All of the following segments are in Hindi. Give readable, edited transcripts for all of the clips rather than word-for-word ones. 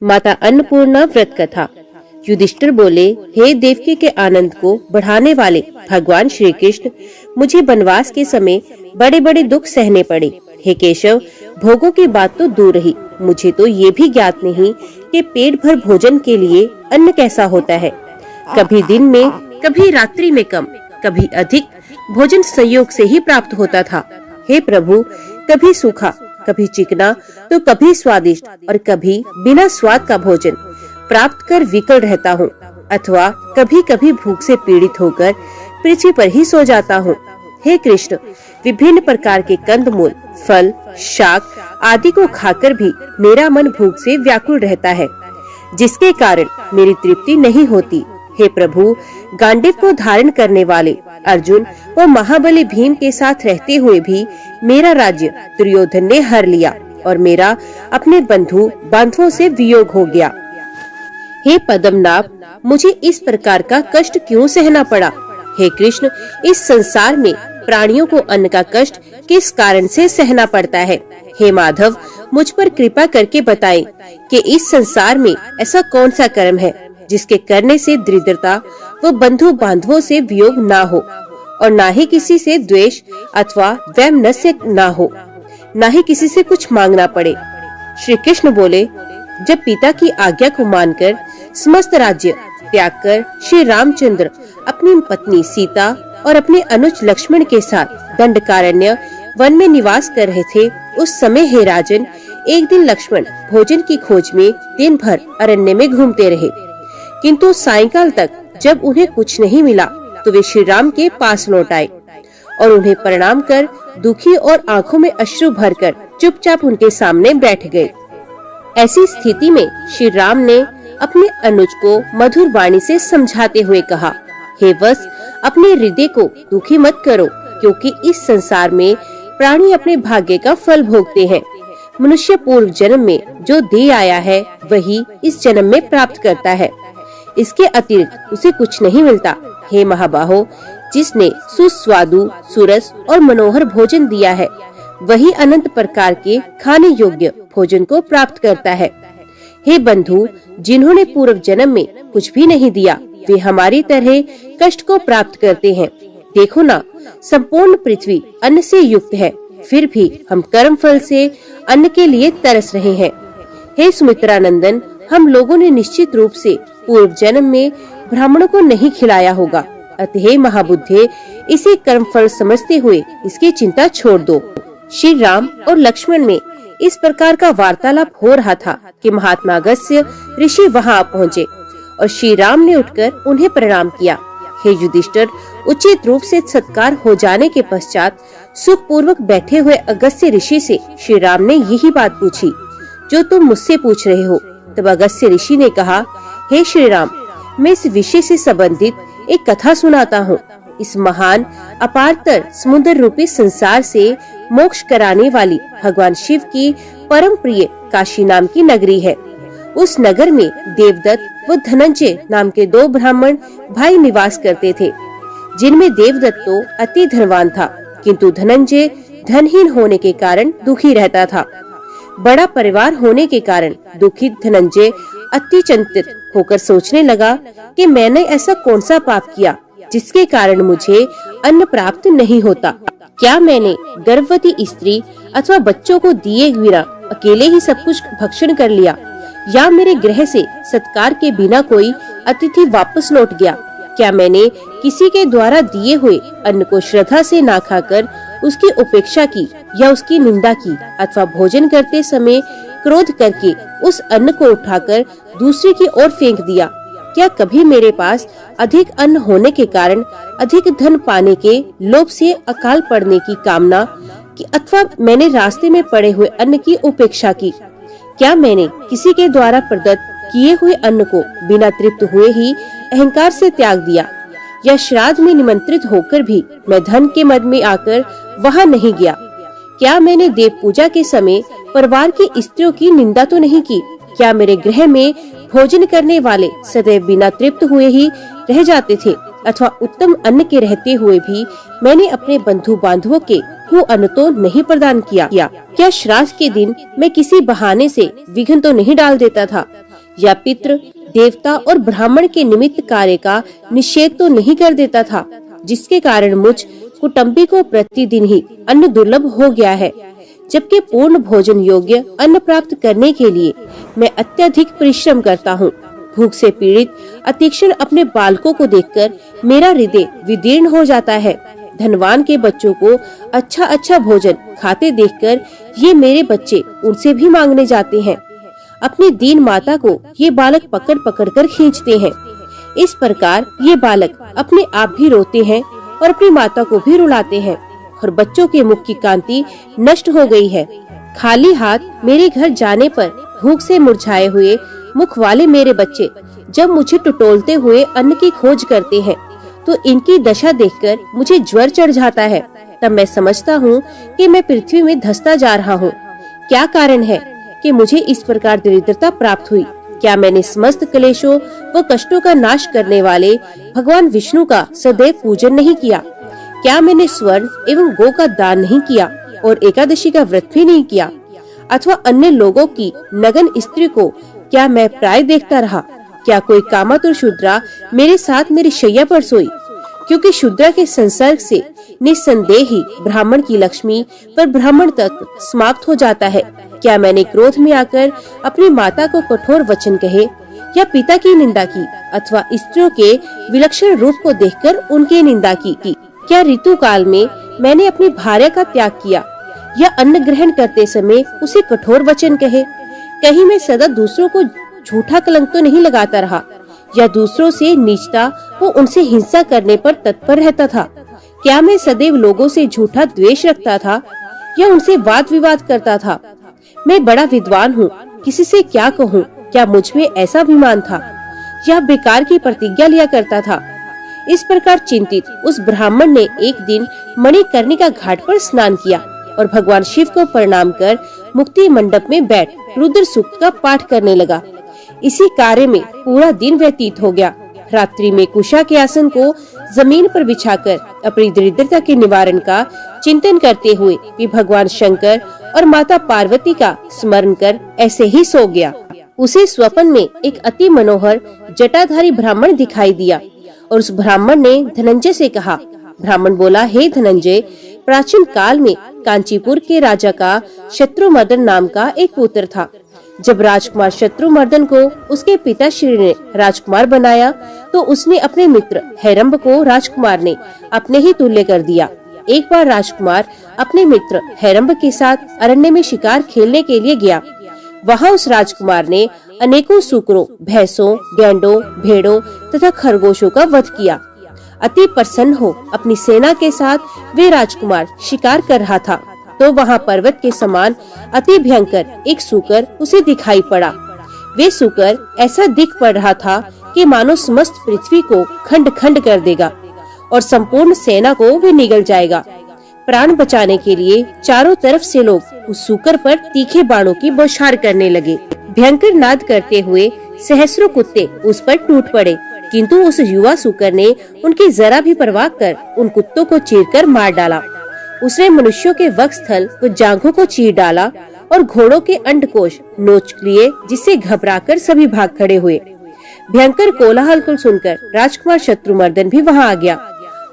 माता अन्नपूर्णा व्रत कथा। युधिष्ठिर बोले, हे देवकी के आनंद को बढ़ाने वाले भगवान श्री कृष्ण, मुझे वनवास के समय बड़े बड़े दुख सहने पड़े। हे केशव, भोगों की बात तो दूर रही, मुझे तो ये भी ज्ञात नहीं कि पेट भर भोजन के लिए अन्न कैसा होता है। कभी दिन में, कभी रात्रि में कम, कभी अधिक भोजन संयोग से ही प्राप्त होता था। हे प्रभु, कभी सूखा, कभी चिकना, तो कभी स्वादिष्ट और कभी बिना स्वाद का भोजन प्राप्त कर विकल रहता हूँ, अथवा कभी कभी भूख से पीड़ित होकर पृथ्वी पर ही सो जाता हूँ। हे कृष्ण, विभिन्न प्रकार के कंदमूल, फल, शाक आदि को खाकर भी मेरा मन भूख से व्याकुल रहता है, जिसके कारण मेरी तृप्ति नहीं होती। हे प्रभु, गांडीव को धारण करने वाले अर्जुन व महाबली भीम के साथ रहते हुए भी मेरा राज्य दुर्योधन ने हर लिया और मेरा अपने बंधु बांधवों से वियोग हो गया। हे पद्मनाभ, मुझे इस प्रकार का कष्ट क्यों सहना पड़ा? हे कृष्ण, इस संसार में प्राणियों को अन्न का कष्ट किस कारण से सहना पड़ता है? हे माधव, मुझ पर कृपा करके बताएं कि इस संसार में ऐसा कौन सा कर्म है जिसके करने से दरिद्रता व बंधु बांधवों से वियोग ना हो, और ना ही किसी से द्वेष अथवा वैमनस्य ना हो, ना ही किसी से कुछ मांगना पड़े। श्री कृष्ण बोले, जब पिता की आज्ञा को मानकर समस्त राज्य त्याग कर श्री रामचंद्र अपनी पत्नी सीता और अपने अनुज लक्ष्मण के साथ दंडकारण्य वन में निवास कर रहे थे, उस समय हे राजन, एक दिन लक्ष्मण भोजन की खोज में दिन भर अरण्य में घूमते रहे, किंतु सायंकाल तक जब उन्हें कुछ नहीं मिला तो वे श्री राम के पास लौट आए और उन्हें प्रणाम कर दुखी और आंखों में अश्रु भरकर चुपचाप उनके सामने बैठ गए। ऐसी स्थिति में श्री राम ने अपने अनुज को मधुर वाणी से समझाते हुए कहा, हे वत्स, अपने हृदय को दुखी मत करो, क्योंकि इस संसार में प्राणी अपने भाग्य का फल भोगते हैं। मनुष्य पूर्व जन्म में जो दे आया है वही इस जन्म में प्राप्त करता है, इसके अतिरिक्त उसे कुछ नहीं मिलता। हे महाबाहो, जिसने सुस्वादु, सुरस और मनोहर भोजन दिया है वही अनंत प्रकार के खाने योग्य भोजन को प्राप्त करता है। हे बंधु, जिन्होंने पूर्व जन्म में कुछ भी नहीं दिया वे हमारी तरह कष्ट को प्राप्त करते हैं। देखो ना, संपूर्ण पृथ्वी अन्न से युक्त है, फिर भी हम कर्म फल से अन्न के लिए तरस रहे हैं। हे सुमित्रा नंदन, हम लोगों ने निश्चित रूप से पूर्व जन्म में ब्राह्मणों को नहीं खिलाया होगा, अतः महाबुद्धे, इसे कर्म फल समझते हुए इसकी चिंता छोड़ दो। श्री राम और लक्ष्मण में इस प्रकार का वार्तालाप हो रहा था कि महात्मा अगस्त्य ऋषि वहां पहुँचे और श्री राम ने उठकर उन्हें प्रणाम किया। हे युधिष्ठिर, उचित रूप से सत्कार हो जाने के पश्चात सुख पूर्वक बैठे हुए अगस्त्य ऋषि से श्री राम ने यही बात पूछी जो तुम मुझसे पूछ रहे हो। तब अगस्त्य ऋषि ने कहा, हे श्री राम, मैं इस विषय से संबंधित एक कथा सुनाता हूँ। इस महान अपारतर समुद्र रूपी संसार से मोक्ष कराने वाली भगवान शिव की परम प्रिय काशी नाम की नगरी है। उस नगर में देवदत्त व धनंजय नाम के दो ब्राह्मण भाई निवास करते थे, जिनमें देवदत्त तो अति धनवान था, किंतु धनंजय धनहीन होने के कारण दुखी रहता था। बड़ा परिवार होने के कारण दुखित धनंजय अति चिंतित होकर सोचने लगा कि मैंने ऐसा कौन सा पाप किया जिसके कारण मुझे अन्न प्राप्त नहीं होता। क्या मैंने गर्भवती स्त्री अथवा बच्चों को दिए बिना अकेले ही सब कुछ भक्षण कर लिया, या मेरे गृह से सत्कार के बिना कोई अतिथि वापस लौट गया? क्या मैंने किसी के द्वारा दिए हुए अन्न को श्रद्धा से ना खाकर उसकी उपेक्षा की, या उसकी निंदा की, अथवा भोजन करते समय क्रोध करके उस अन्न को उठाकर दूसरे की ओर फेंक दिया? क्या कभी मेरे पास अधिक अन्न होने के कारण अधिक धन पाने के लोभ से अकाल पड़ने की कामना की, अथवा मैंने रास्ते में पड़े हुए अन्न की उपेक्षा की? क्या मैंने किसी के द्वारा प्रदत्त किए हुए अन्न को बिना तृप्त हुए ही अहंकार से त्याग दिया, या श्राद्ध में निमंत्रित होकर भी मैं धन के मद में आकर वहां नहीं गया? क्या मैंने देव पूजा के समय परिवार की स्त्रियों की निंदा तो नहीं की? क्या मेरे गृह में भोजन करने वाले सदैव बिना तृप्त हुए ही रह जाते थे, अथवा उत्तम अन्न के रहते हुए भी मैंने अपने बंधु बांधवों के को अन्न तो नहीं प्रदान किया? क्या श्राद्ध के दिन मैं किसी बहाने से विघ्न तो नहीं डाल देता था? या पितृ, देवता और ब्राह्मण के निमित्त कार्य का निषेध तो नहीं कर देता था, जिसके कारण मुझ कुटुंबी को प्रतिदिन ही अन्न दुर्लभ हो गया है, जबकि पूर्ण भोजन योग्य अन्न प्राप्त करने के लिए मैं अत्यधिक परिश्रम करता हूँ। भूख से पीड़ित अतीक्षण अपने बालकों को देखकर मेरा हृदय विदीर्ण हो जाता है। धनवान के बच्चों को अच्छा अच्छा भोजन खाते देखकर ये मेरे बच्चे उनसे भी मांगने जाते हैं। अपनी दीन माता को ये बालक पकड़ पकड़ कर खींचते हैं। इस प्रकार ये बालक अपने आप भी रोते हैं और अपनी माता को भी रुलाते हैं और बच्चों के मुख की कांति नष्ट हो गई है। खाली हाथ मेरे घर जाने पर भूख से मुरझाए हुए मुख वाले मेरे बच्चे जब मुझे टटोलते हुए अन्न की खोज करते हैं तो इनकी दशा देखकर मुझे ज्वर चढ़ जाता है। तब मैं समझता हूँ कि मैं पृथ्वी में धंसता जा रहा हूँ। क्या कारण है कि मुझे इस प्रकार दरिद्रता प्राप्त हुई? क्या मैंने समस्त क्लेशों व कष्टों का नाश करने वाले भगवान विष्णु का सदैव पूजन नहीं किया? क्या मैंने स्वर्ण एवं गो का दान नहीं किया और एकादशी का व्रत भी नहीं किया? अथवा अन्य लोगों की नगन स्त्री को क्या मैं प्राय देखता रहा? क्या कोई कामातुर शूद्रा मेरे साथ मेरी शैया पर सोई? क्योंकि शूद्रा के संसर्ग से निस्संदेह ही ब्राह्मण की लक्ष्मी पर ब्राह्मण तत्व समाप्त हो जाता है। क्या मैंने क्रोध में आकर अपनी माता को कठोर वचन कहे या पिता की निंदा की अथवा स्त्रियों के विलक्षण रूप को देखकर उनकी निंदा की? क्या ऋतु काल में मैंने अपनी भार्या का त्याग किया या अन्न ग्रहण करते समय उसे कठोर वचन कहे? कहीं मैं सदा दूसरों को झूठा कलंक तो नहीं लगाता रहा या दूसरों से नीचता व उनसे हिंसा करने पर तत्पर रहता था? क्या मैं सदैव लोगों से झूठा द्वेष रखता था या उनसे वाद विवाद करता था? मैं बड़ा विद्वान हूँ, किसी से क्या कहूँ? क्या मुझ में ऐसा अभिमान था या बेकार की प्रतिज्ञा लिया करता था? इस प्रकार चिंतित उस ब्राह्मण ने एक दिन मणिकर्णिका घाट पर स्नान किया और भगवान शिव को प्रणाम कर मुक्ति मंडप में बैठ रुद्र सूक्त का पाठ करने लगा। इसी कार्य में पूरा दिन व्यतीत हो गया। रात्रि में कुशा के आसन को जमीन पर बिछाकर अपनी दरिद्रता के निवारण का चिंतन करते हुए भी भगवान शंकर और माता पार्वती का स्मरण कर ऐसे ही सो गया। उसे स्वप्न में एक अति मनोहर जटाधारी ब्राह्मण दिखाई दिया और उस ब्राह्मण ने धनंजय से कहा। ब्राह्मण बोला, हे धनंजय, प्राचीन काल में कांचीपुर के राजा का शत्रुमर्दन नाम का एक पुत्र था। जब राजकुमार शत्रुमर्दन को उसके पिताश्री ने राजकुमार बनाया तो उसने अपने मित्र हेरंब को राजकुमार ने अपने ही तुल्य कर दिया। एक बार राजकुमार अपने मित्र हेरंब के साथ अरण्य में शिकार खेलने के लिए गया। वहाँ उस राजकुमार ने अनेकों सूकरों, भैंसों, गैंडों, भेड़ों तथा खरगोशों का वध किया। अति प्रसन्न हो अपनी सेना के साथ वे राजकुमार शिकार कर रहा था तो वहाँ पर्वत के समान अति भयंकर एक सूकर उसे दिखाई पड़ा। वे सूकर ऐसा दिख पड़ रहा था कि मानो समस्त पृथ्वी को खंड खंड कर देगा और संपूर्ण सेना को वे निगल जाएगा। प्राण बचाने के लिए चारों तरफ से लोग उस सूकर पर तीखे बाणों की बौछार करने लगे। भयंकर नाद करते हुए सहस्रों कुत्ते उस पर टूट पड़े, किंतु उस युवा सूकर ने उनकी जरा भी परवाह कर उन कुत्तों को चीरकर मार डाला। उसने मनुष्यों के वक्षस्थल व जांघों को चीर डाला और घोड़ों के अंडकोश नोच लिए, जिससे घबराकर सभी भाग खड़े हुए। भयंकर कोलाहल को सुनकर राजकुमार शत्रुमर्दन भी वहां आ गया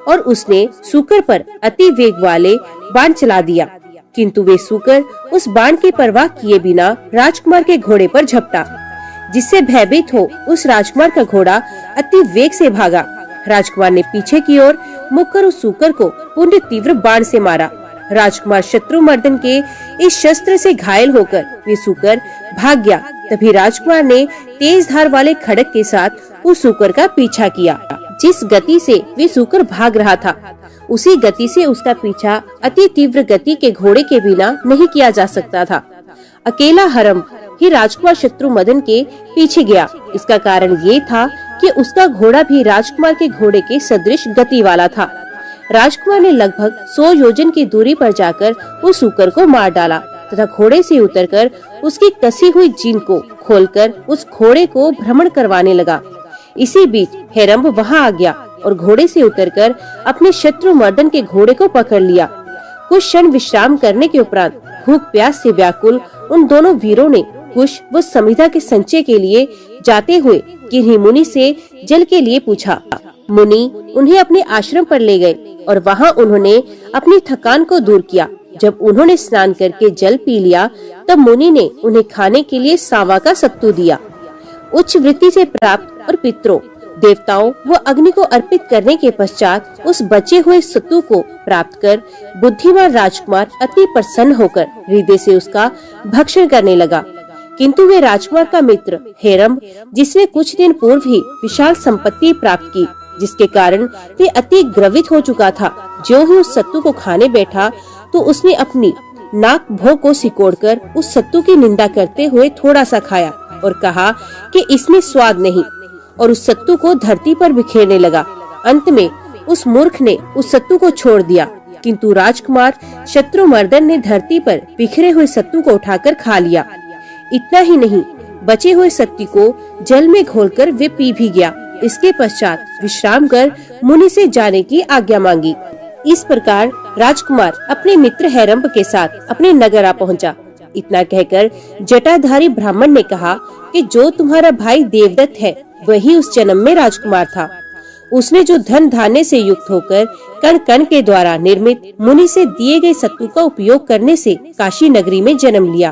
और उसने सूकर पर अति वेग वाले बाण चला दिया, किंतु वे सूकर उस बाण की परवाह किए बिना राजकुमार के घोड़े पर झपटा, जिससे भयभीत हो उस राजकुमार का घोड़ा अति वेग से भागा। राजकुमार ने पीछे की ओर मुख कर उस सूकर को पुण्य तीव्र बाण से मारा। राजकुमार शत्रुमर्दन के इस शस्त्र से घायल होकर वे सूकर भाग गया। तभी राजकुमार ने तेज धार वाले खड़क के साथ उस सूकर का पीछा किया। जिस गति से वे सूकर भाग रहा था उसी गति से उसका पीछा अति तीव्र गति के घोड़े के बिना नहीं किया जा सकता था। अकेला हरम ही राजकुमार शत्रुमर्दन के पीछे गया। इसका कारण ये था कि उसका घोड़ा भी राजकुमार के घोड़े के सदृश गति वाला था। राजकुमार ने लगभग 100 योजन की दूरी पर जाकर उस सूकर को मार डाला तथा घोड़े से उतरकर उसकी कसी हुई जीन को खोलकर उस घोड़े को भ्रमण करवाने लगा। इसी बीच हेरंब वहां आ गया और घोड़े से उतरकर अपने शत्रुमर्दन के घोड़े को पकड़ लिया। कुछ क्षण विश्राम करने के उपरांत भूख प्यास से व्याकुल उन दोनों वीरों ने कुश व समिधा के संचय के लिए जाते हुए किन्हीं मुनि से जल के लिए पूछा। मुनि उन्हें अपने आश्रम पर ले गए और वहाँ उन्होंने अपनी थकान को दूर किया। जब उन्होंने स्नान करके जल पी लिया तब मुनि ने उन्हें खाने के लिए सांवा का सत्तू दिया। उच्च वृत्ति से प्राप्त और पितरों, देवताओं व अग्नि को अर्पित करने के पश्चात उस बचे हुए सत्तू को प्राप्त कर बुद्धिमान राजकुमार अति प्रसन्न होकर हृदय से उसका भक्षण करने लगा। किंतु वे राजकुमार का मित्र हेरम्ब, जिसने कुछ दिन पूर्व ही विशाल संपत्ति प्राप्त की, जिसके कारण वे अति ग्रवित हो चुका था, जो ही उस सत्तू को खाने बैठा तो उसने अपनी नाक भों को सिकोड़कर उस सत्तू की निंदा करते हुए थोड़ा सा खाया और कहा कि इसमें स्वाद नहीं, और उस सत्तू को धरती पर बिखेरने लगा। अंत में उस मूर्ख ने उस सत्तू को छोड़ दिया, किंतु राजकुमार शत्रुमर्दन ने धरती पर बिखरे हुए सत्तू को उठाकर खा लिया। इतना ही नहीं, बचे हुए सत्तू को जल में घोलकर वे पी भी गया। इसके पश्चात विश्राम कर मुनि से जाने की आज्ञा मांगी। इस प्रकार राजकुमार अपने मित्र हेरम्ब के साथ अपने नगर आ पहुंचा। इतना कहकर जटाधारी ब्राह्मण ने कहा कि जो तुम्हारा भाई देवदत्त है वही उस जन्म में राजकुमार था। उसने जो धन धान्य से युक्त होकर कण कण के द्वारा निर्मित मुनि से दिए गए सत्तू का उपयोग करने से काशी नगरी में जन्म लिया,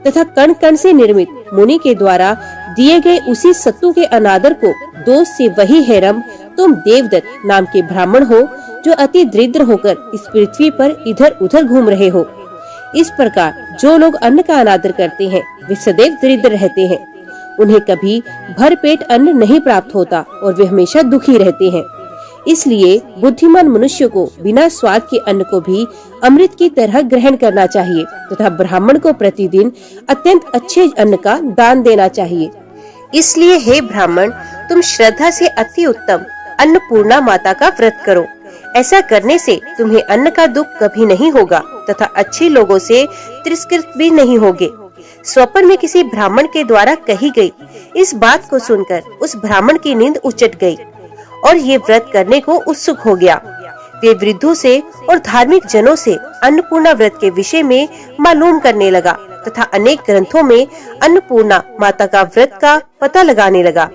तथा कण कण से निर्मित मुनि के द्वारा दिए गए उसी सत्तू के अनादर को दोष से वही हेरम्ब तुम देवदत्त नाम के ब्राह्मण हो, जो अति दरिद्र होकर इस पृथ्वी पर इधर उधर घूम रहे हो। इस प्रकार जो लोग अन्न का अनादर करते हैं वे सदैव दरिद्र रहते हैं। उन्हें कभी भर पेट अन्न नहीं प्राप्त होता और वे हमेशा दुखी रहते हैं। इसलिए बुद्धिमान मनुष्य को बिना स्वाद के अन्न को भी अमृत की तरह ग्रहण करना चाहिए तथा ब्राह्मण को प्रतिदिन अत्यंत अच्छे अन्न का दान देना चाहिए। इसलिए हे ब्राह्मण, तुम श्रद्धा से अति उत्तम अन्नपूर्णा माता का व्रत करो। ऐसा करने से तुम्हें अन्न का दुख कभी नहीं होगा तथा अच्छे लोगों से तिरस्कृत भी नहीं होगे। स्वप्न में किसी ब्राह्मण के द्वारा कही गई इस बात को सुनकर उस ब्राह्मण की नींद उचट गई और ये व्रत करने को उत्सुक हो गया। वे वृद्धों से और धार्मिक जनों से अन्नपूर्णा व्रत के विषय में मालूम करने लगा तथा अनेक ग्रंथों में अन्नपूर्णा माता का व्रत का पता लगाने लगा,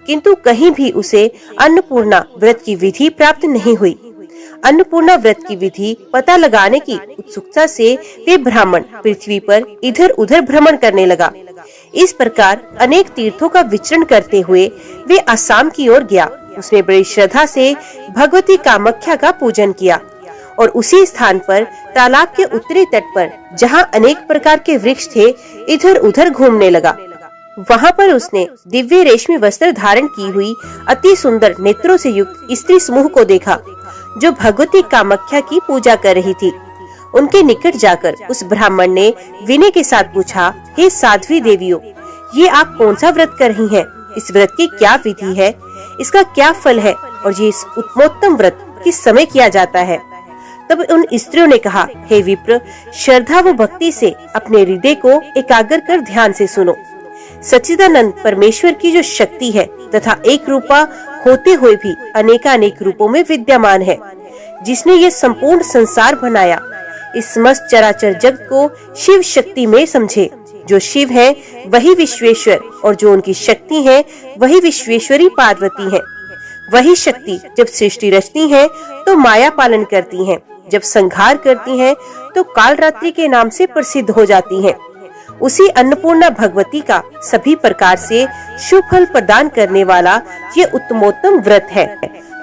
किंतु कहीं भी उसे अन्नपूर्णा व्रत की विधि प्राप्त नहीं हुई। अन्नपूर्णा व्रत की विधि पता लगाने की उत्सुकता से वे ब्राह्मण पृथ्वी पर इधर उधर भ्रमण करने लगा। इस प्रकार अनेक तीर्थों का विचरण करते हुए वे असम की ओर गया। उसने बड़ी श्रद्धा से भगवती कामाख्या का पूजन किया और उसी स्थान पर तालाब के उत्तरी तट पर, जहाँ अनेक प्रकार के वृक्ष थे, इधर उधर घूमने लगा। वहाँ पर उसने दिव्य रेशमी वस्त्र धारण की हुई अति सुंदर नेत्रों से युक्त स्त्री समूह को देखा, जो भगवती कामाख्या की पूजा कर रही थी। उनके निकट जाकर उस ब्राह्मण ने विनय के साथ पूछा, हे साध्वी देवियों, ये आप कौन सा व्रत कर रही हैं? इस व्रत की क्या विधि है? इसका क्या फल है? और ये इस उत्तमोत्तम व्रत किस समय किया जाता है? तब उन स्त्रियों ने कहा, हे विप्र, श्रद्धा व भक्ति से अपने हृदय को एकाग्र कर ध्यान से सुनो। सच्चिदानंद परमेश्वर की जो शक्ति है तथा एक रूपा होते हुए भी अनेकानेक रूपों में विद्यमान है, जिसने ये संपूर्ण संसार बनाया, इस समस्त चराचर जगत को शिव शक्ति में समझे। जो शिव है वही विश्वेश्वर और जो उनकी शक्ति है वही विश्वेश्वरी पार्वती है। वही शक्ति जब सृष्टि रचती है तो माया पालन करती है, जब संहार करती है तो कालरात्रि के नाम से प्रसिद्ध हो जाती है। उसी अन्नपूर्णा भगवती का सभी प्रकार से शुभ फल प्रदान करने वाला ये उत्तमोत्तम व्रत है।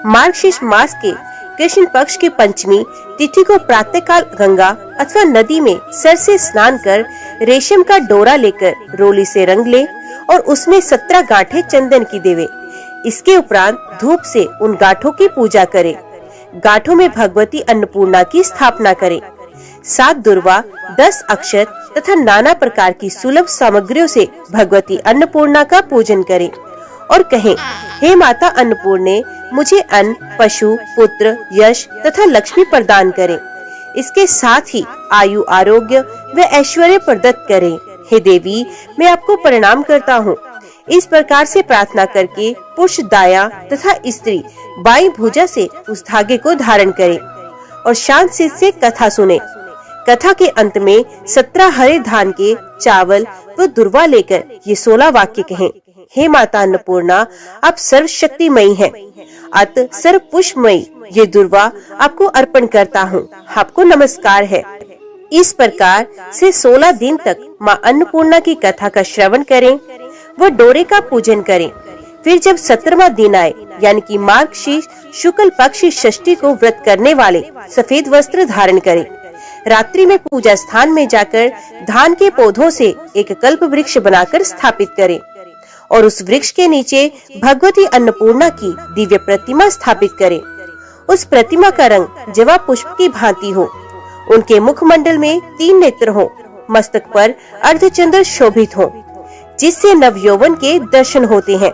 मार्गशीर्ष मास के कृष्ण पक्ष की पंचमी तिथि को प्रातः काल गंगा अथवा नदी में सर से स्नान कर रेशम का डोरा लेकर रोली से रंग ले और उसमें 17 गांठें चंदन की देवे। इसके उपरांत धूप से उन गांठों की पूजा करे। गांठों में भगवती अन्नपूर्णा की स्थापना करे। 7 दुर्वा, 10 अक्षर तथा नाना प्रकार की सुलभ सामग्रियों से भगवती अन्नपूर्णा का पूजन करे और कहें, हे माता अन्नपूर्णे, मुझे अन्न, पशु, पुत्र, यश तथा लक्ष्मी प्रदान करें। इसके साथ ही आयु, आरोग्य व ऐश्वर्य प्रदत्त करें। हे देवी, मैं आपको प्रणाम करता हूँ। इस प्रकार से प्रार्थना करके पुरुष दाया तथा स्त्री बाई भुजा से उस धागे को धारण करे और शांत चित्त से कथा सुने। कथा के अंत में 17 हरे धान के चावल व दुर्वा लेकर ये 16 वाक्य कहें। हे माता अन्नपूर्णा, आप सर्वशक्तिमयी हैं, अत सर्व पुष्पमयी ये दुर्वा आपको अर्पण करता हूँ, आपको नमस्कार है। इस प्रकार से 16 दिन तक माँ अन्नपूर्णा की कथा का श्रवण करें व डोरे का पूजन करें। फिर जब 17वां दिन आए यानी कि मार्गशीर्ष शुक्ल पक्ष षष्ठी को व्रत करने वाले सफेद वस्त्र धारण करें। रात्रि में पूजा स्थान में जाकर धान के पौधों से एक कल्प वृक्ष बनाकर स्थापित करें और उस वृक्ष के नीचे भगवती अन्नपूर्णा की दिव्य प्रतिमा स्थापित करें। उस प्रतिमा का रंग जवा पुष्प की भांति हो, उनके मुखमंडल में 3 नेत्र हो, मस्तक पर अर्धचंद्र शोभित हो, जिससे नवयौवन के दर्शन होते हैं।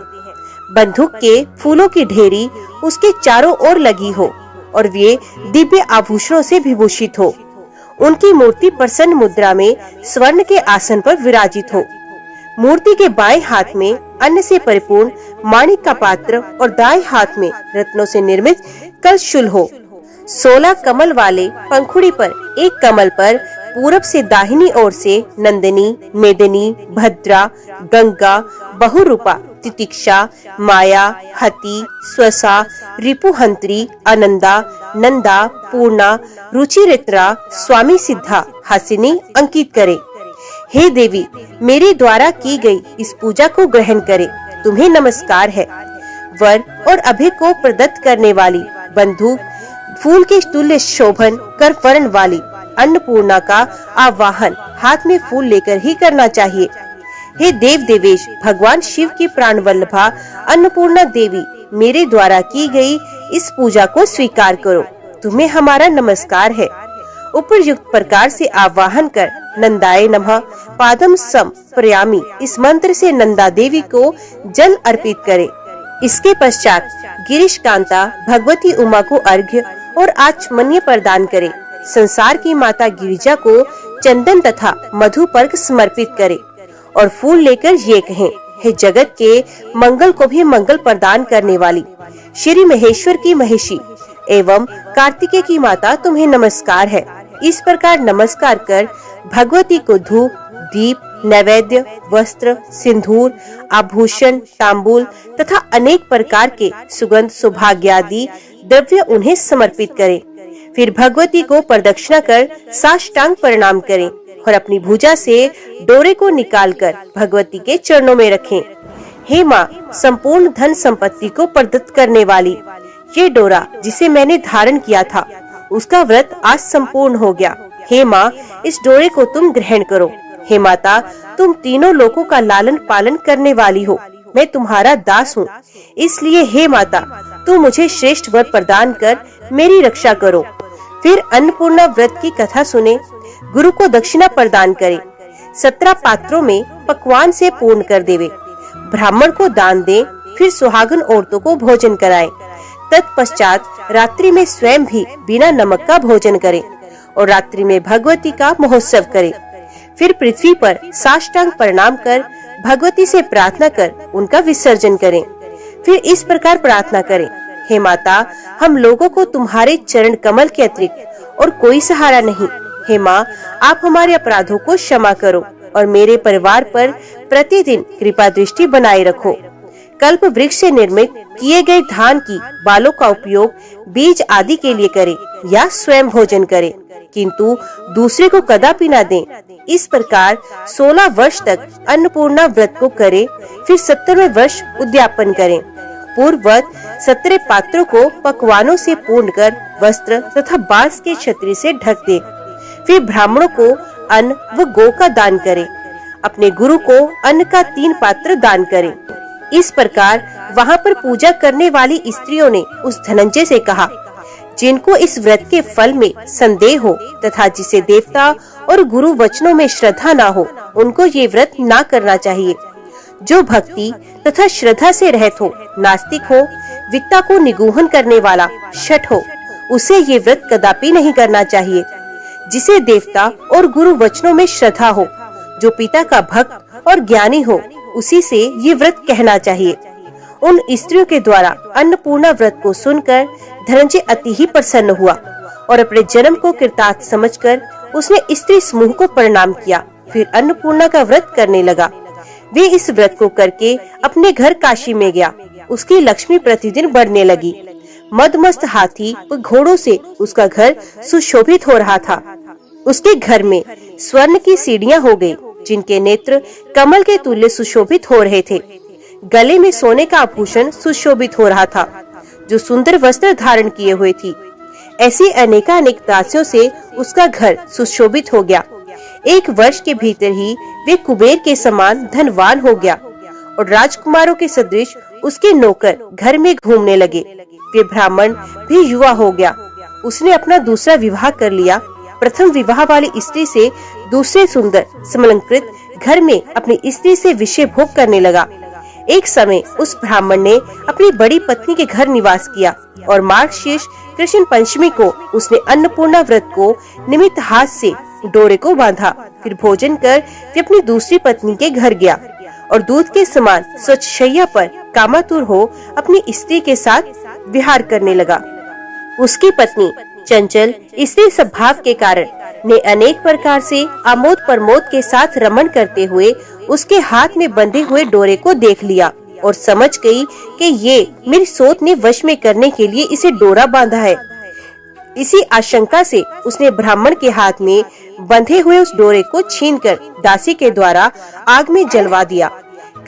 बंदूक के फूलों की ढेरी उसके चारों ओर लगी हो और वे दिव्य आभूषणों से विभूषित हो। उनकी मूर्ति प्रसन्न मुद्रा में स्वर्ण के आसन पर विराजित हो। मूर्ति के बाएं हाथ में अन्न से परिपूर्ण माणिक का पात्र और दाएं हाथ में रत्नों से निर्मित कलशूल हो। 16 कमल वाले पंखुड़ी पर एक कमल पर पूरब से दाहिनी ओर से नंदिनी, मेदिनी, भद्रा, गंगा, बहुरूपा, तितिक्षा, माया, हति, स्वसा, रिपुहंत्री, आनंदा, नंदा, पूर्णा, रुचिरित्रा, स्वामी सिद्धा, हसिनी अंकित करे। हे देवी, मेरे द्वारा की गई इस पूजा को ग्रहण करे, तुम्हें नमस्कार है। वर और अभय को प्रदत्त करने वाली बंदूक फूल के तुल्य शोभन कर वर्ण वाली अन्नपूर्णा का आवाहन हाथ में फूल लेकर ही करना चाहिए। हे देव देवेश भगवान शिव की प्राण वल्लभा अन्नपूर्णा देवी, मेरे द्वारा की गई इस पूजा को स्वीकार करो, तुम्हें हमारा नमस्कार है। उपयुक्त प्रकार से आवाहन कर नंदाय नमः पादम सम प्रयामी इस मंत्र से नंदा देवी को जल अर्पित करे। इसके पश्चात गिरीश कांता भगवती उमा को अर्घ्य और आचमन्य प्रदान करे। संसार की माता गिरिजा को चंदन तथा मधु पर्क समर्पित करे और फूल लेकर ये कहें, हे जगत के मंगल को भी मंगल प्रदान करने वाली श्री महेश्वर की महिषी एवं कार्तिकेय की माता, तुम्हें नमस्कार है। इस प्रकार नमस्कार कर भगवती को धूप, दीप, नैवेद्य, वस्त्र, सिंदूर, आभूषण, तांबूल तथा अनेक प्रकार के सुगंध सौभाग्यादि द्रव्य उन्हें समर्पित करें। फिर भगवती को प्रदक्षिणा कर साष्टांग प्रणाम करें और अपनी भुजा से डोरे को निकालकर भगवती के चरणों में रखें। हे माँ, संपूर्ण धन संपत्ति को प्रदत्त करने वाली, ये डोरा जिसे मैंने धारण किया था उसका व्रत आज संपूर्ण हो गया। हे माँ, इस डोरे को तुम ग्रहण करो। हे माता, तुम तीनों लोकों का लालन पालन करने वाली हो, मैं तुम्हारा दास हूँ, इसलिए हे माता, तुम मुझे श्रेष्ठ वर प्रदान कर मेरी रक्षा करो। फिर अन्नपूर्णा व्रत की कथा सुने, गुरु को दक्षिणा प्रदान करे, 17 पात्रों में पकवान से पूर्ण कर देवे, ब्राह्मण को दान दे, फिर सुहागन औरतों को भोजन कराए। तत्पश्चात रात्रि में स्वयं भी बिना नमक का भोजन करे और रात्रि में भगवती का महोत्सव करे। फिर पृथ्वी पर साष्टांग प्रणाम कर भगवती से प्रार्थना कर उनका विसर्जन करें। फिर इस प्रकार प्रार्थना करें, हे माता, हम लोगों को तुम्हारे चरण कमल के अतिरिक्त और कोई सहारा नहीं। हे माँ, आप हमारे अपराधों को क्षमा करो और मेरे परिवार पर प्रतिदिन कृपा दृष्टि बनाए रखो। कल्प वृक्ष से निर्मित किए गए धान की बालों का उपयोग बीज आदि के लिए करें या स्वयं भोजन करें, किंतु दूसरे को कदापि न दें। इस प्रकार 16 वर्ष तक अन्नपूर्णा व्रत को करें, फिर 17वें वर्ष उद्यापन करें। पूर्ववत 17 पात्रों को पकवानों से पूर्ण कर वस्त्र तथा बांस के छतरी से ढक दे। फिर ब्राह्मणों को अन्न व गौ का दान करें। अपने गुरु को अन्न का 3 पात्र दान करें। इस प्रकार वहाँ पर पूजा करने वाली स्त्रियों ने उस धनंजय से कहा, जिनको इस व्रत के फल में संदेह हो तथा जिसे देवता और गुरु वचनों में श्रद्धा ना हो, उनको ये व्रत ना करना चाहिए। जो भक्ति तथा श्रद्धा से रहित हो, नास्तिक हो, वित्ता को निगूहन करने वाला शठ हो, उसे ये व्रत कदापि नहीं करना चाहिए। जिसे देवता और गुरु वचनों में श्रद्धा हो, जो पिता का भक्त और ज्ञानी हो, उसी से ये व्रत कहना चाहिए। उन स्त्रियों के द्वारा अन्नपूर्णा व्रत को सुनकर धनंजय अति ही प्रसन्न हुआ और अपने जन्म को कृतार्थ समझकर उसने स्त्री समूह को प्रणाम किया फिर अन्नपूर्णा का व्रत करने लगा। वे इस व्रत को करके अपने घर काशी में गया। उसकी लक्ष्मी प्रतिदिन बढ़ने लगी। मदमस्त हाथी व घोड़ों से उसका घर सुशोभित हो रहा था। उसके घर में स्वर्ण की सीढ़ियां हो गई, जिनके नेत्र कमल के तुल्य सुशोभित हो रहे थे। गले में सोने का आभूषण सुशोभित हो रहा था, जो सुंदर वस्त्र धारण किए हुए थी। ऐसी अनेकानेक दासियों से उसका घर सुशोभित हो गया। 1 वर्ष के भीतर ही वे कुबेर के समान धनवान हो गया और राजकुमारों के सदृश उसके नौकर घर में घूमने लगे। वे ब्राह्मण भी युवा हो गया। उसने अपना दूसरा विवाह कर लिया। प्रथम विवाह वाली स्त्री से दूसरे सुंदर समलंकृत घर में अपनी स्त्री से विषय भोग करने लगा। एक समय उस ब्राह्मण ने अपनी बड़ी पत्नी के घर निवास किया और मार्गशीर्ष कृष्ण पंचमी को उसने अन्नपूर्णा व्रत को निमित्त हाथ से डोरे को बांधा। फिर भोजन कर वे अपनी दूसरी पत्नी के घर गया और दूध के समान स्वच्छ शैया पर कामातुर हो अपनी स्त्री के साथ विहार करने लगा। उसकी पत्नी चंचल स्त्री स्वभाव के कारण ने अनेक प्रकार से आमोद प्रमोद के साथ रमण करते हुए उसके हाथ में बंधे हुए डोरे को देख लिया और समझ गई कि ये मेरी सोच ने वश में करने के लिए इसे डोरा बांधा है। इसी आशंका से उसने ब्राह्मण के हाथ में बंधे हुए उस डोरे को छीनकर दासी के द्वारा आग में जलवा दिया।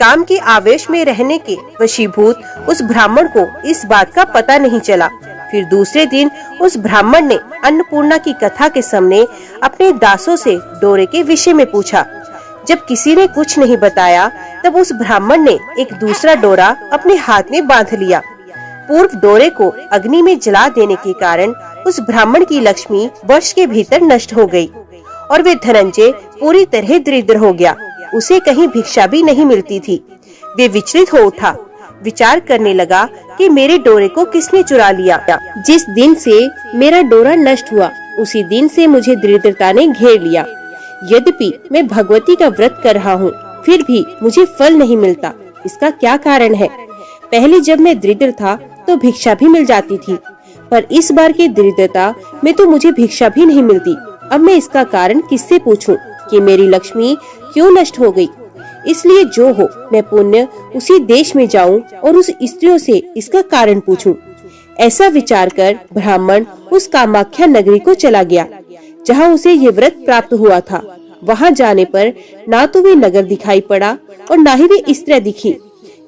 काम के आवेश में रहने के वशीभूत उस ब्राह्मण को इस बात का पता नहीं चला। फिर दूसरे दिन उस ब्राह्मण ने अन्नपूर्णा की कथा के सामने अपने दासों से डोरे के विषय में पूछा। जब किसी ने कुछ नहीं बताया, तब उस ब्राह्मण ने एक दूसरा डोरा अपने हाथ में बांध लिया। पूर्व डोरे को अग्नि में जला देने के कारण उस ब्राह्मण की लक्ष्मी वर्ष के भीतर नष्ट हो गई और वे धनंजय पूरी तरह दरिद्र हो गया। उसे कहीं भिक्षा भी नहीं मिलती थी। वे विचलित हो उठा, विचार करने लगा कि मेरे डोरे को किसने चुरा लिया। जिस दिन से मेरा डोरा नष्ट हुआ, उसी दिन से मुझे दरिद्रता ने घेर लिया। यद्यपि मैं भगवती का व्रत कर रहा हूँ, फिर भी मुझे फल नहीं मिलता। इसका क्या कारण है? पहले जब मैं दरिद्र था तो भिक्षा भी मिल जाती थी, पर इस बार की दरिद्रता में तो मुझे भिक्षा भी नहीं मिलती। अब मैं इसका कारण किससे पूछूं कि मेरी लक्ष्मी क्यों नष्ट हो गई? इसलिए जो हो, मैं पुण्य उसी देश में जाऊं और उस स्त्रियों से इसका कारण पूछूं। ऐसा विचार कर ब्राह्मण उस कामाख्या नगरी को चला गया, जहां उसे ये व्रत प्राप्त हुआ था। वहां जाने पर ना तो वे नगर दिखाई पड़ा और ना ही वे स्त्रियां दिखी।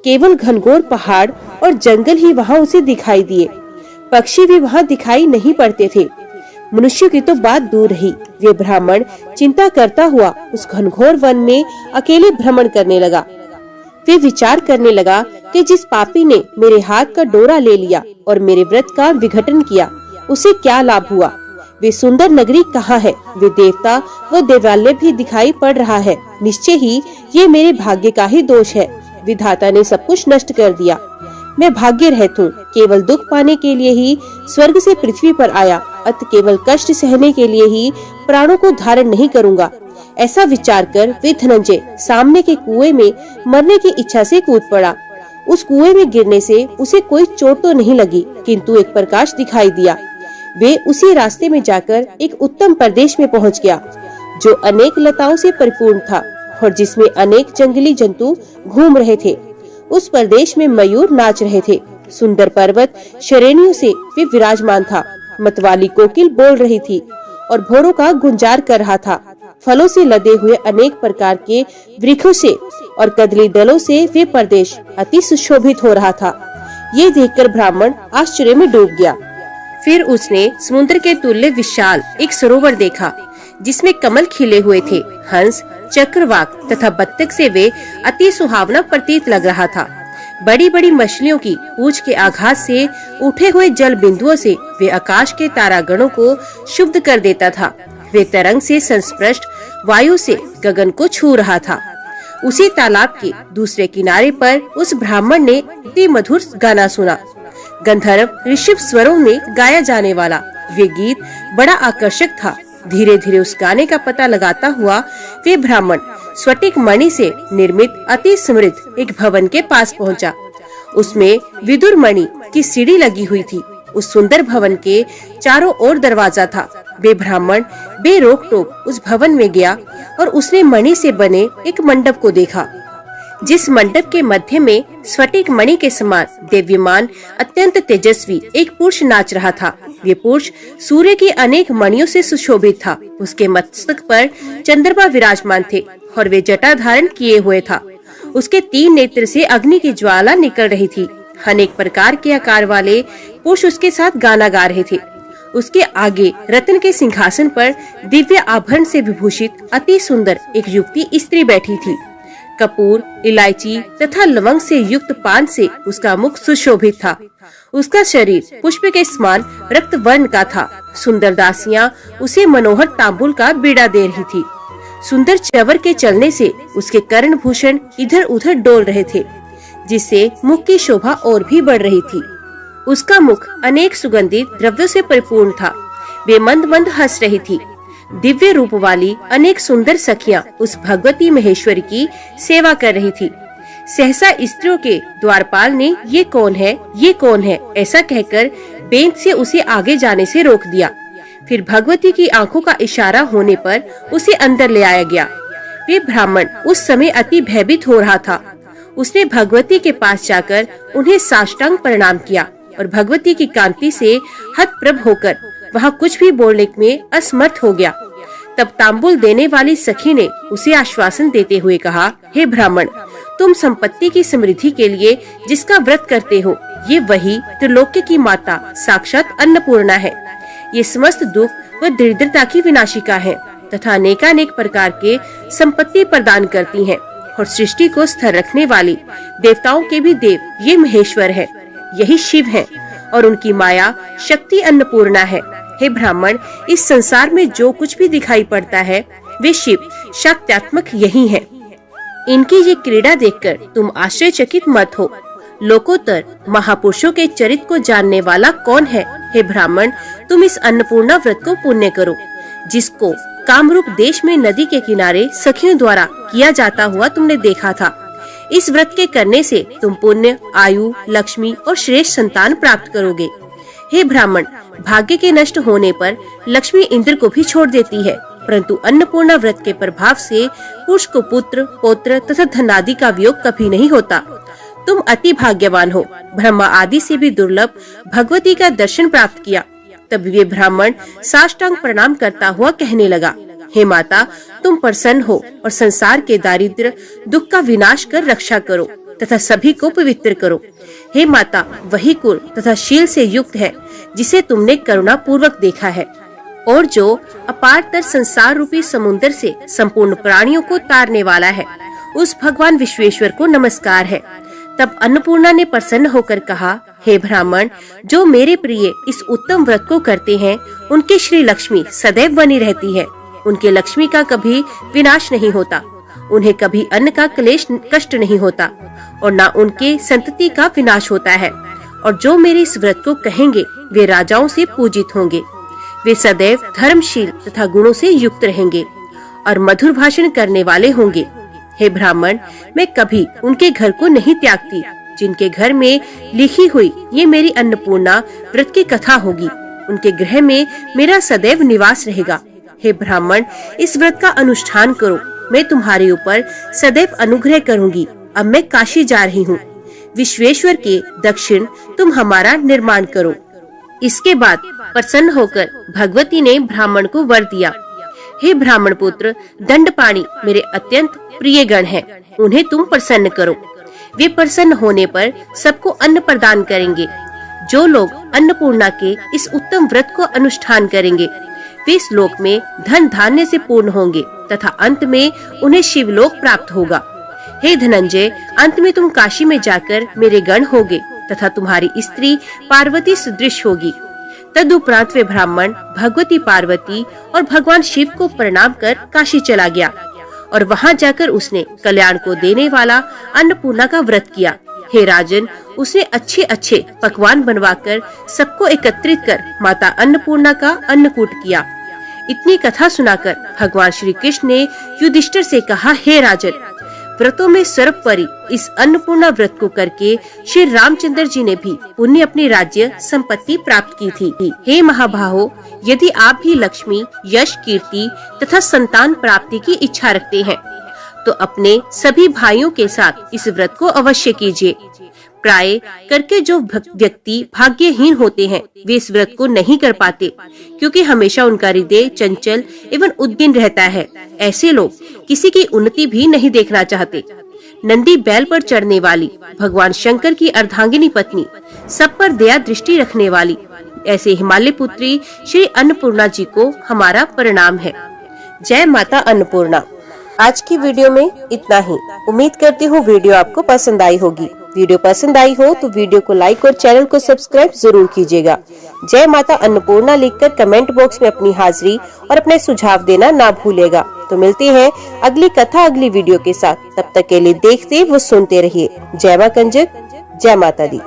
केवल घनघोर पहाड़ और जंगल ही वहां उसे दिखाई दिए। पक्षी भी वहां दिखाई नहीं पड़ते थे। मनुष्य की तो बात दूर रही। वे ब्राह्मण चिंता करता हुआ उस घनघोर वन में अकेले भ्रमण करने लगा। वे विचार करने लगा कि जिस पापी ने मेरे हाथ का डोरा ले लिया और मेरे व्रत का विघटन किया, उसे क्या लाभ हुआ? वे सुंदर नगरी कहाँ है? वे देवता व देवालय भी दिखाई पड़ रहा है। निश्चय ही ये मेरे भाग्य का ही दोष है। विधाता ने सब कुछ नष्ट कर दिया। मैं भाग्य रहित हूँ। केवल दुख पाने के लिए ही स्वर्ग से पृथ्वी पर आया, अत केवल कष्ट सहने के लिए ही प्राणों को धारण नहीं करूँगा। ऐसा विचार कर वे धनंजय सामने के कुएं में मरने की इच्छा से कूद पड़ा। उस कुएं में गिरने से उसे कोई चोट तो नहीं लगी, किंतु एक प्रकाश दिखाई दिया। वे उसी रास्ते में जाकर एक उत्तम प्रदेश में पहुंच गया, जो अनेक लताओं से परिपूर्ण था और जिसमें अनेक जंगली जंतु घूम रहे थे। उस प्रदेश में मयूर नाच रहे थे। सुंदर पर्वत श्रेणियों से वे विराजमान था। मतवाली कोकिल बोल रही थी और भोरों का गुंजार कर रहा था। फलों से लदे हुए अनेक प्रकार के वृक्षों से और कदली दलों से वे प्रदेश अति सुशोभित हो रहा था। ये देखकर ब्राह्मण आश्चर्य में डूब गया। फिर उसने समुद्र के तुल्य विशाल एक सरोवर देखा, जिसमें कमल खिले हुए थे। हंस, चक्रवाक तथा बत्तख से वे अति सुहावना प्रतीत लग रहा था। बड़ी बड़ी मछलियों की पूंछ के आघात से उठे हुए जल बिंदुओं से वे आकाश के तारागणों को शुद्ध कर देता था। वे तरंग से संस्पृष्ट वायु से गगन को छू रहा था। उसी तालाब के दूसरे किनारे पर उस ब्राह्मण ने अति मधुर गाना सुना। गंधर्व ऋषभ स्वरों में गाया जाने वाला वे गीत बड़ा आकर्षक था। धीरे धीरे उस गाने का पता लगाता हुआ वे ब्राह्मण स्फटिक मणि से निर्मित अति समृद्ध एक भवन के पास पहुंचा। उसमें विदुर मणि की सीढ़ी लगी हुई थी। उस सुंदर भवन के चारों ओर दरवाजा था। वे ब्राह्मण बेरोक टोक उस भवन में गया और उसने मणि से बने एक मंडप को देखा, जिस मंडप के मध्य में स्फटिक मणि के समान दिव्यमान अत्यंत तेजस्वी एक पुरुष नाच रहा था। ये पुरुष सूर्य की अनेक मणियों से सुशोभित था। उसके मस्तक पर चंद्रमा विराजमान थे और वे जटा धारण किए हुए था। उसके 3 नेत्र से अग्नि की ज्वाला निकल रही थी। अनेक प्रकार के आकार वाले पुरुष उसके साथ गाना गा रहे थे। उसके आगे रत्न के सिंहासन पर दिव्य आभरण से विभूषित अति सुंदर एक युवती स्त्री बैठी थी। कपूर, इलायची तथा लवंग से युक्त पान से उसका मुख सुशोभित था। उसका शरीर पुष्प के समान रक्त वर्ण का था। सुंदर दासियां उसे मनोहर तांबुल का बीड़ा दे रही थी। सुंदर चवर के चलने से उसके कर्ण भूषण इधर उधर डोल रहे थे, जिससे मुख की शोभा और भी बढ़ रही थी। उसका मुख अनेक सुगंधित द्रव्यों से परिपूर्ण था। वे मंद मंद हंस रही थी। दिव्य रूप वाली अनेक सुंदर सखियां उस भगवती महेश्वरी की सेवा कर रही थी। सहसा स्त्रियों के द्वारपाल ने ये कौन है, ये कौन है ऐसा कहकर बेंत से उसे आगे जाने से रोक दिया। फिर भगवती की आंखों का इशारा होने पर उसे अंदर ले आया गया। वे ब्राह्मण उस समय अति भयभीत हो रहा था। उसने भगवती के पास जाकर उन्हें साष्टांग प्रणाम किया और भगवती की कांति से हतप्रभ होकर वहाँ कुछ भी बोलने में असमर्थ हो गया। तब तांबुल देने वाली सखी ने उसे आश्वासन देते हुए कहा, हे ब्राह्मण, तुम संपत्ति की समृद्धि के लिए जिसका व्रत करते हो, ये वही त्रिलोक्य की माता साक्षात अन्नपूर्णा है। ये समस्त दुख व दरिद्रता की विनाशिका है तथा अनेकानेक प्रकार के संपत्ति प्रदान करती हैं और सृष्टि को स्थिर रखने वाली देवताओं के भी देव ये महेश्वर है। यही शिव है और उनकी माया शक्ति अन्नपूर्णा है। हे ब्राह्मण, इस संसार में जो कुछ भी दिखाई पड़ता है वे शिव शक्त्यात्मक यही है। इनकी ये क्रीड़ा देखकर तुम आश्चर्यचकित मत हो। लोकोत्तर महापुरुषों के चरित्र को जानने वाला कौन है? हे ब्राह्मण, तुम इस अन्नपूर्णा व्रत को पुण्य करो, जिसको कामरूप देश में नदी के किनारे सखियों द्वारा किया जाता हुआ तुमने देखा था। इस व्रत के करने से तुम पुण्य, आयु, लक्ष्मी और श्रेष्ठ संतान प्राप्त करोगे। हे ब्राह्मण, भाग्य के नष्ट होने पर लक्ष्मी इंद्र को भी छोड़ देती है, परंतु अन्नपूर्णा व्रत के प्रभाव से पुरुष को पुत्र, पौत्र तथा धनादि का वियोग कभी नहीं होता। तुम अति भाग्यवान हो। ब्रह्मा आदि से भी दुर्लभ भगवती का दर्शन प्राप्त किया। तब वे ब्राह्मण साष्टांग प्रणाम करता हुआ कहने लगा, हे माता, तुम प्रसन्न हो और संसार के दारिद्र्य दुख का विनाश कर रक्षा करो तथा सभी को पवित्र करो। हे माता, वही कुल तथा शील से युक्त है जिसे तुमने करुणा पूर्वक देखा है और जो अपारतर संसार रूपी समुद्र से संपूर्ण प्राणियों को तारने वाला है। उस भगवान विश्वेश्वर को नमस्कार है। तब अन्नपूर्णा ने प्रसन्न होकर कहा, हे ब्राह्मण, जो मेरे प्रिय इस उत्तम व्रत को करते हैं उनके श्री लक्ष्मी सदैव बनी रहती है। उनके लक्ष्मी का कभी विनाश नहीं होता, उन्हें कभी अन्न का क्लेश कष्ट नहीं होता और न उनके संतति का विनाश होता है। और जो मेरे इस व्रत को कहेंगे वे राजाओं से पूजित होंगे। वे सदैव धर्मशील तथा गुणों से युक्त रहेंगे और मधुर भाषण करने वाले होंगे। हे ब्राह्मण, मैं कभी उनके घर को नहीं त्यागती जिनके घर में लिखी हुई ये मेरी अन्नपूर्णा व्रत की कथा होगी। उनके गृह में मेरा सदैव निवास रहेगा। हे ब्राह्मण, इस व्रत का अनुष्ठान करो, मैं तुम्हारे ऊपर सदैव अनुग्रह करूंगी। अब मैं काशी जा रही हूँ। विश्वेश्वर के दक्षिण तुम हमारा निर्माण करो। इसके बाद प्रसन्न होकर भगवती ने ब्राह्मण को वर दिया, हे ब्राह्मण पुत्र, दंडपाणि मेरे अत्यंत प्रिय गण हैं, उन्हें तुम प्रसन्न करो। वे प्रसन्न होने पर सबको अन्न प्रदान करेंगे। जो लोग अन्नपूर्णा के इस उत्तम व्रत को अनुष्ठान करेंगे वे इस लोक में धन धान्य से पूर्ण होंगे तथा अंत में उन्हें शिवलोक प्राप्त होगा। हे धनंजय, अंत में तुम काशी में जाकर मेरे गण होगे तथा तुम्हारी स्त्री पार्वती सदृश होगी। तदुपरांत वे ब्राह्मण भगवती पार्वती और भगवान शिव को प्रणाम कर काशी चला गया और वहां जाकर उसने कल्याण को देने वाला अन्नपूर्णा का व्रत किया। हे राजन, उसने अच्छे अच्छे पकवान बनवाकर सबको एकत्रित कर माता अन्नपूर्णा का अन्नकूट किया। इतनी कथा सुनाकर भगवान श्री कृष्ण ने युधिष्ठिर से कहा, हे राजन, व्रतों में सर्वोपरि इस अन्नपूर्णा व्रत को करके श्री रामचंद्र जी ने भी पुण्य अपनी राज्य संपत्ति प्राप्त की थी। हे महाबाहो, यदि आप भी लक्ष्मी, यश, कीर्ति तथा संतान प्राप्ति की इच्छा रखते हैं तो अपने सभी भाइयों के साथ इस व्रत को अवश्य कीजिए। प्राय करके जो व्यक्ति भाग्यहीन होते हैं वे इस व्रत को नहीं कर पाते, क्योंकि हमेशा उनका हृदय चंचल एवं उद्विग्न रहता है। ऐसे लोग किसी की उन्नति भी नहीं देखना चाहते। नंदी बैल पर चढ़ने वाली, भगवान शंकर की अर्धांगिनी पत्नी, सब पर दया दृष्टि रखने वाली ऐसे हिमालय पुत्री श्री अन्नपूर्णा जी को हमारा प्रणाम है। जय माता अन्नपूर्णा। आज की वीडियो में इतना ही। उम्मीद करती हूँ वीडियो आपको पसंद आई होगी। वीडियो पसंद आई हो तो वीडियो को लाइक और चैनल को सब्सक्राइब जरूर कीजिएगा। जय माता अन्नपूर्णा लिखकर कमेंट बॉक्स में अपनी हाजिरी और अपने सुझाव देना ना भूलेगा। तो मिलते हैं अगली कथा अगली वीडियो के साथ। तब तक के लिए देखते व सुनते रहिए। जय मां कंजक, जय माता दी।